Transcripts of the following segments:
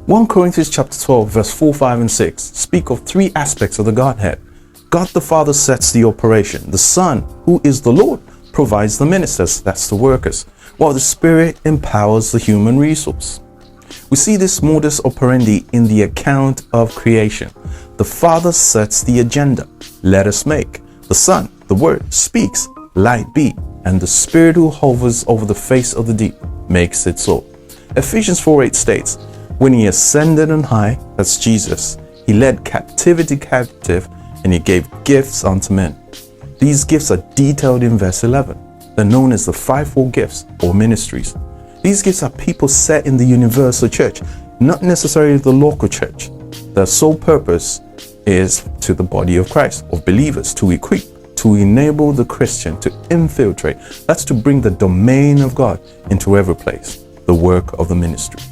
1 Corinthians chapter 12 verse 4, 5 and 6 speak of three aspects of the Godhead. God the Father sets the operation. The Son, who is the Lord, provides the ministers, that's the workers, while the Spirit empowers the human resource. We see this modus operandi in the account of creation. The Father sets the agenda, let us make. The Son, the Word, speaks, light be, and the Spirit who hovers over the face of the deep makes it so. Ephesians 4:8 states, when he ascended on high, that's Jesus, he led captivity captive and he gave gifts unto men. These gifts are detailed in verse 11. They're known as the fivefold gifts or ministries. These gifts are people set in the universal church, not necessarily the local church. Their sole purpose is to the body of Christ, of believers, to equip, to enable the Christian to infiltrate. That's to bring the domain of God into every place, the work of the ministry.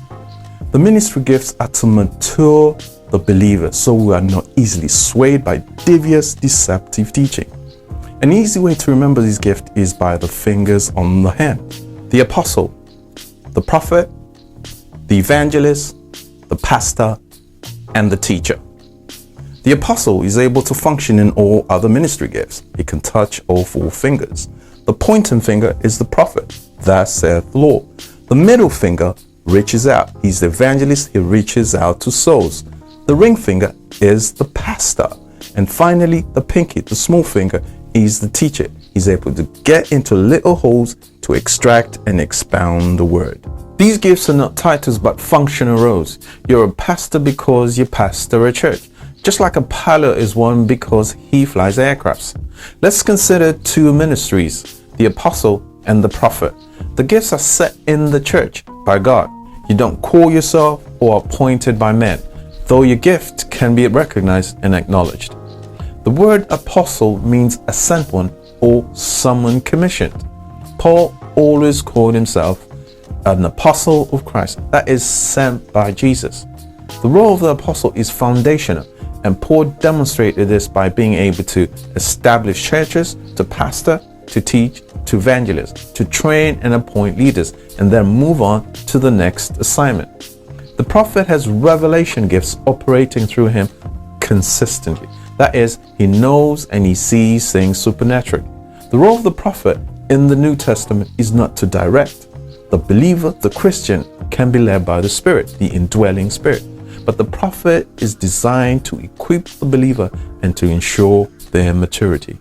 The ministry gifts are to mature the believer so we are not easily swayed by devious, deceptive teaching. An easy way to remember this gift is by the fingers on the hand. The apostle, the prophet, the evangelist, the pastor, and the teacher. The apostle is able to function in all other ministry gifts. He can touch all four fingers. The pointing finger is the prophet, thus saith the Lord. The middle finger reaches out. He's the evangelist. He reaches out to souls. The ring finger is the pastor. And finally, the pinky, the small finger, is the teacher. He's able to get into little holes to extract and expound the word. These gifts are not titles but functional roles. You're a pastor because you pastor a church, just like a pilot is one because he flies aircrafts. Let's consider two ministries, the apostle and the prophet. The gifts are set in the church by God. You don't call yourself or appointed by men, though your gift can be recognized and acknowledged. The word apostle means a sent one or someone commissioned. Paul always called himself an apostle of Christ, that is, sent by Jesus. The role of the apostle is foundational, and Paul demonstrated this by being able to establish churches, to pastor, to teach, to evangelize, to train and appoint leaders, and then move on to the next assignment. The prophet has revelation gifts operating through him consistently. That is, he knows and he sees things supernaturally. The role of the prophet in the New Testament is not to direct. The believer, the Christian, can be led by the Spirit, the indwelling Spirit. But the prophet is designed to equip the believer and to ensure their maturity.